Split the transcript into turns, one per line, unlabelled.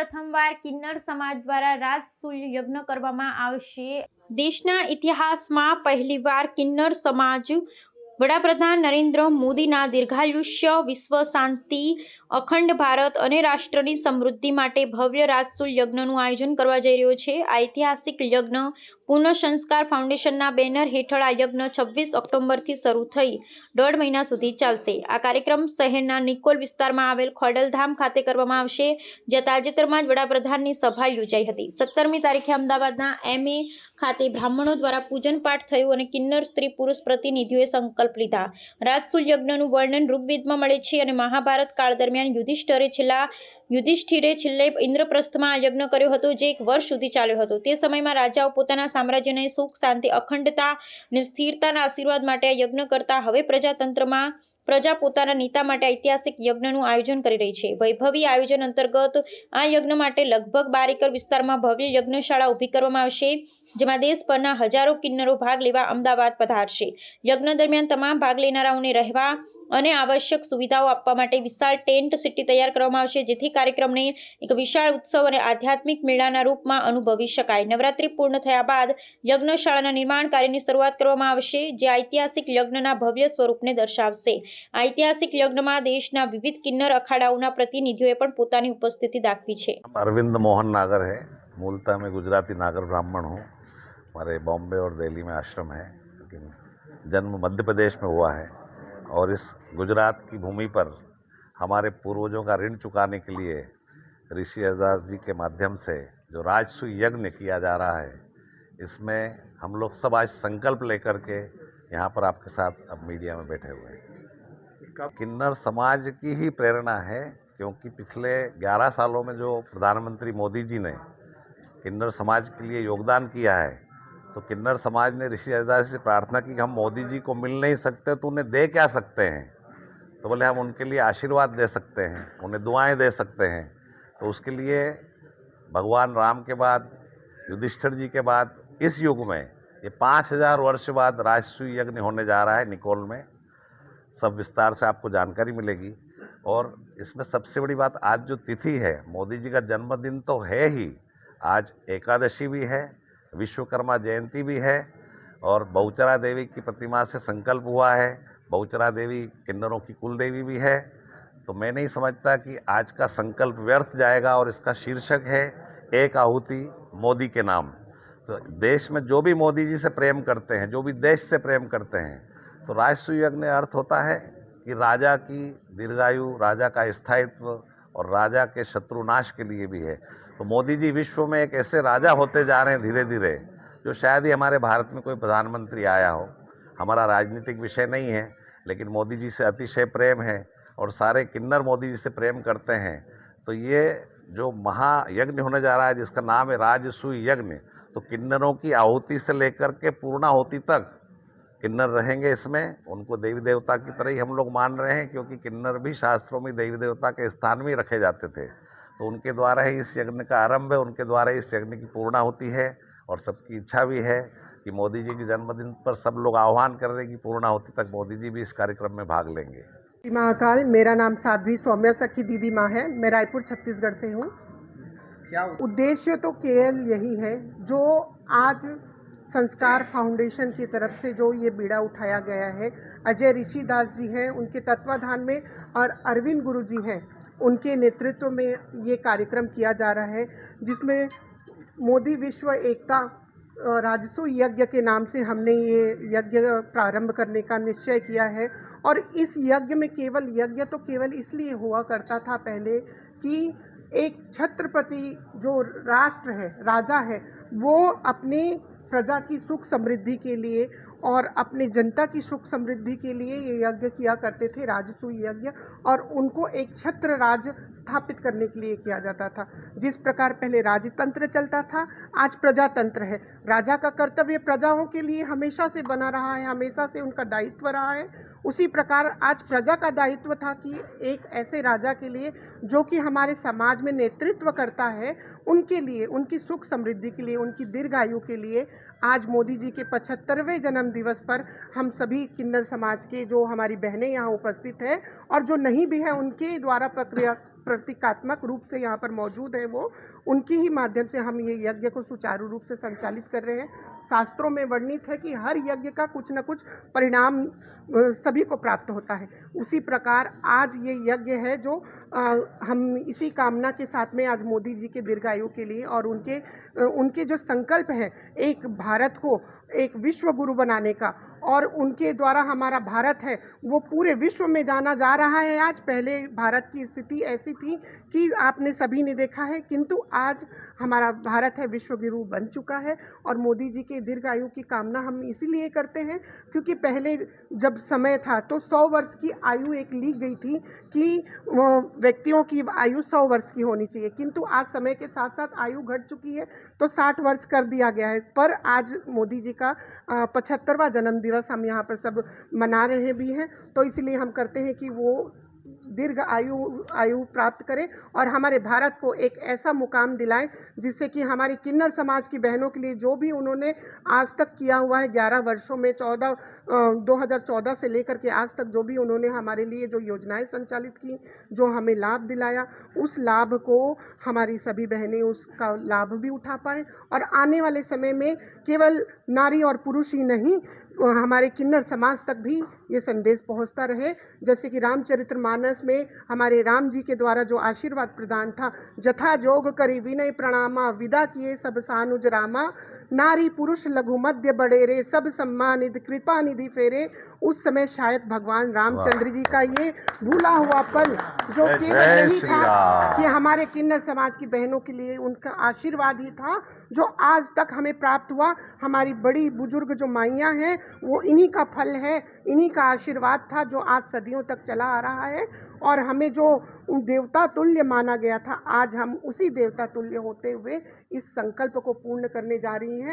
પ્રથમવાર કિન્નર સમાજ દ્વારા રાજસૂય યજ્ઞ કરવામાં આવશે। દેશના ઇતિહાસમાં પહેલીવાર કિન્નર સમાજ વડાપ્રધાન નરેન્દ્ર મોદીના દીર્ઘાયુષ્ય, વિશ્વ શાંતિ, અખંડ ભારત અને રાષ્ટ્રની સમૃદ્ધિ માટે ભવ્ય રાજસૂય યજ્ઞનું આયોજન કરવા જઈ રહ્યો છે। આ ઐતિહાસિક યજ્ઞ પુનઃ સંસ્કાર ફાઉન્ડેશનના બેનર હેઠળ આ યજ્ઞ 26 ઓક્ટોબરથી શરૂ થઈ 1.5 મહિના સુધી ચાલશે। આ કાર્યક્રમ શહેરના નિકોલ વિસ્તારમાં આવેલ ખોડલધામ ખાતે કરવામાં આવશે, જ્યાં તાજેતરમાં જ વડાપ્રધાનની સભા યોજાઈ હતી। 17મી તારીખે અમદાવાદના MA ખાતે બ્રાહ્મણો દ્વારા પૂજન પાઠ થયું અને કિન્નર સ્ત્રી પુરુષ પ્રતિનિધિઓએ સંકલ્પ લીધા। રાજસૂય યજ્ઞનું વર્ણન ઋગ્વેદમાં મળે છે અને મહાભારત કાળ દરમિયાન યુધિષ્ઠિરે છેલ્લે ઇન્દ્રપ્રસ્થમાં આ યજ્ઞ કર્યો હતો, જે 1 વર્ષ સુધી ચાલ્યો હતો। તે સમયમાં રાજાઓ પોતાના સામ્રાજ્યને સુખ, શાંતિ, અખંડતા અને સ્થિરતાના આશીર્વાદ માટે આ યજ્ઞ કરતા। હવે પ્રજા પોતાના નેતા માટે ઐતિહાસિક યજ્ઞનું આયોજન કરી રહી છે। વૈભવી આયોજન અંતર્ગત આ યજ્ઞ માટે લગભગ 12 એકર વિસ્તારમાં ભવ્ય યજ્ઞશાળા ઊભી કરવામાં આવશે, જેમાં દેશભરના હજારો કિન્નરો ભાગ લેવા અમદાવાદ પધારશે। યજ્ઞ દરમિયાન તમામ ભાગ લેનારાઓને રહેવા અને આવશ્યક સુવિધાઓ આપવા માટે વિશાળ ટેન્ટ સિટી તૈયાર કરવામાં આવશે, જેથી કાર્યક્રમને એક વિશાળ ઉત્સવ અને આધ્યાત્મિક મેળાના રૂપમાં અનુભવી શકાય। નવરાત્રિ પૂર્ણ થયા બાદ યજ્ઞશાળાના નિર્માણ કાર્યની શરૂઆત કરવામાં આવશે, જે ઐતિહાસિક યજ્ઞના ભવ્ય સ્વરૂપને દર્શાવશે। આ ઐતિહાસિક યજ્ઞમાં દેશના વિવિધ કિન્નર અખાડાઓના પ્રતિનિધિઓએ પણ પોતાની ઉપસ્થિતિ દાખવી છે।
अरविंद मोहन नागर है। मूलतः मैं गुजराती नागर ब्राह्मण हूँ। हमारे बॉम्बे और दिल्ली में आश्रम है, लेकिन जन्म मध्य प्रदेश में हुआ है। और इस गुजरात की भूमि पर हमारे पूर्वजों का ऋण चुकाने के लिए ऋषि हरदास जी के माध्यम से जो राजसूय यज्ञ किया जा रहा है, इसमें हम लोग सब आज संकल्प लेकर के यहाँ पर आपके साथ अब मीडिया में बैठे हुए हैं। किन्नर समाज की ही प्रेरणा है, क्योंकि पिछले 11 सालों में जो प्रधानमंत्री मोदी जी ने किन्नर समाज के लिए योगदान किया है, तो किन्नर समाज ने ऋषि हरदास से प्रार्थना की कि हम मोदी जी को मिल नहीं सकते तो उन्हें दे क्या सकते हैं, तो बोले हम उनके लिए आशीर्वाद दे सकते हैं, उन्हें दुआएं दे सकते हैं। तो उसके लिए भगवान राम के बाद, युधिष्ठिर जी के बाद इस युग में ये 5000 वर्ष बाद राजसूय यज्ञ होने जा रहा है निकोल में। सब विस्तार से आपको जानकारी मिलेगी। और इसमें सबसे बड़ी बात, आज जो तिथि है, मोदी जी का जन्मदिन तो है ही, आज एकादशी भी है, विश्वकर्मा जयंती भी है, और बहुचरा देवी की प्रतिमा से संकल्प हुआ है। बहुचरा देवी किन्नरों की कुल देवी भी है। तो मैं नहीं समझता कि आज का संकल्प व्यर्थ जाएगा। और इसका शीर्षक है एक आहुति मोदी के नाम। तो देश में जो भी मोदी जी से प्रेम करते हैं, जो भी देश से प्रेम करते हैं, तो राजसूय यज्ञ अर्थ होता है कि राजा की दीर्घायु, राजा का स्थायित्व और राजा के शत्रुनाश के लिए भी है। तो मोदी जी विश्व में एक ऐसे राजा होते जा रहे हैं धीरे धीरे, जो शायद ही हमारे भारत में कोई प्रधानमंत्री आया हो। हमारा राजनीतिक विषय नहीं है, लेकिन मोदी जी से अतिशय प्रेम है और सारे किन्नर मोदी जी से प्रेम करते हैं। तो ये जो महायज्ञ होने जा रहा है, जिसका नाम है राजसूय यज्ञ, तो किन्नरों की आहुति से लेकर के पूर्णाहुति तक किन्नर रहेंगे इसमें। उनको देवी देवता की तरह ही हम लोग मान रहे हैं, क्योंकि किन्नर भी शास्त्रों में देवी देवता के स्थान में रखे जाते थे। तो उनके द्वारा ही इस यज्ञ का आरंभ है, उनके द्वारा इस यज्ञ की पूर्णाहुति है। और सबकी इच्छा भी है कि मोदी जी के जन्मदिन पर सब लोग आह्वान कर रहे हैं कि पूर्णाहुति तक मोदी जी भी इस कार्यक्रम में भाग लेंगे।
महाकाल, मेरा नाम साध्वी सौम्या सखी दीदी माँ है। मैं रायपुर छत्तीसगढ़ से हूँ। क्या उद्देश्य तो केवल यही है, जो आज संस्कार फाउंडेशन की तरफ से जो ये बीड़ा उठाया गया है, अजय ऋषिदास जी हैं, उनके तत्वाधान में, और अरविंद गुरु जी हैं, उनके नेतृत्व में ये कार्यक्रम किया जा रहा है, जिसमें मोदी विश्व एकता राजसूय यज्ञ के नाम से हमने ये यज्ञ प्रारंभ करने का निश्चय किया है। और इस यज्ञ में केवल इसलिए हुआ करता था पहले कि एक छत्रपति जो राष्ट्र है, राजा है, वो अपनी प्रजा की सुख समृद्धि के लिए और अपने जनता की सुख समृद्धि के लिए ये यज्ञ किया करते थे, राजसूय यज्ञ। और उनको एक छत्र राज स्थापित करने के लिए किया जाता था। जिस प्रकार पहले राजतंत्र चलता था, आज प्रजातंत्र है। राजा का कर्तव्य प्रजाओं के लिए हमेशा से बना रहा है, हमेशा से उनका दायित्व रहा है। उसी प्रकार आज प्रजा का दायित्व था कि एक ऐसे राजा के लिए जो कि हमारे समाज में नेतृत्व करता है, उनके लिए, उनकी सुख समृद्धि के लिए, उनकी दीर्घायु के लिए आज मोदी जी के 75वें जन्म दिवस पर हम सभी किन्नर समाज के जो हमारी बहनें यहाँ उपस्थित हैं और जो नहीं भी हैं, उनके द्वारा प्रतीकात्मक रूप से यहाँ पर मौजूद है, वो उनकी ही माध्यम से हम ये यज्ञ को सुचारू रूप से संचालित कर रहे हैं। शास्त्रों में वर्णित है कि हर यज्ञ का कुछ न कुछ परिणाम सभी को प्राप्त होता है। उसी प्रकार आज ये यज्ञ है जो हम इसी कामना के साथ में आज मोदी जी के दीर्घायु के लिए और उनके जो संकल्प है एक भारत को एक विश्व गुरु बनाने का, और उनके द्वारा हमारा भारत है वो पूरे विश्व में जाना जा रहा है। आज पहले भारत की स्थिति ऐसी थी कि आपने सभी ने देखा है, किंतु आज हमारा भारत है विश्व गुरु बन चुका है। और मोदी जी के दीर्घायु की कामना हम इसीलिए करते हैं क्योंकि पहले जब समय था तो 100 वर्ष की आयु एक ली गई थी कि व्यक्तियों की आयु 100 वर्ष की होनी चाहिए, किंतु आज समय के साथ साथ आयु घट चुकी है तो 60 वर्ष कर दिया गया है। पर आज मोदी जी का 75वां जन्म दिवस हम यहाँ पर सब मना रहे भी हैं, तो इसलिए हम करते हैं कि वो दीर्घ आयु प्राप्त करें और हमारे भारत को एक ऐसा मुकाम दिलाएं जिससे कि हमारी किन्नर समाज की बहनों के लिए जो भी उन्होंने आज तक किया हुआ है 11 वर्षों में 2014 से लेकर के आज तक जो भी उन्होंने हमारे लिए जो योजनाएं संचालित की, जो हमें लाभ दिलाया, उस लाभ को हमारी सभी बहनें उसका लाभ भी उठा पाएं और आने वाले समय में केवल नारी और पुरुष ही नहीं, हमारे किन्नर समाज तक भी ये संदेश पहुंचता रहे। जैसे कि रामचरितमानस में हमारे राम जी के द्वारा जो आशीर्वाद प्रदान था, जथा जोग करी विनय प्रणामा, विदा किए सब सानुज रामा, नारी पुरुष लघु मध्य बड़ेरे, सब सम्मानित कृपा निधि फेरे। उस समय शायद भगवान रामचंद्र जी का ये भूला हुआ पल जो केवल यही था कि हमारे किन्नर समाज की बहनों के लिए उनका आशीर्वाद ही था जो आज तक हमें प्राप्त हुआ। हमारी बड़ी बुजुर्ग जो माइयाँ हैं वो इन्हीं का फल है, इन्हीं का आशीर्वाद था जो आज सदियों तक चला आ रहा है। और हमें जो देवता तुल्य माना गया था, आज हम उसी देवता तुल्य होते हुए इस संकल्प को पूर्ण करने जा रही हैं।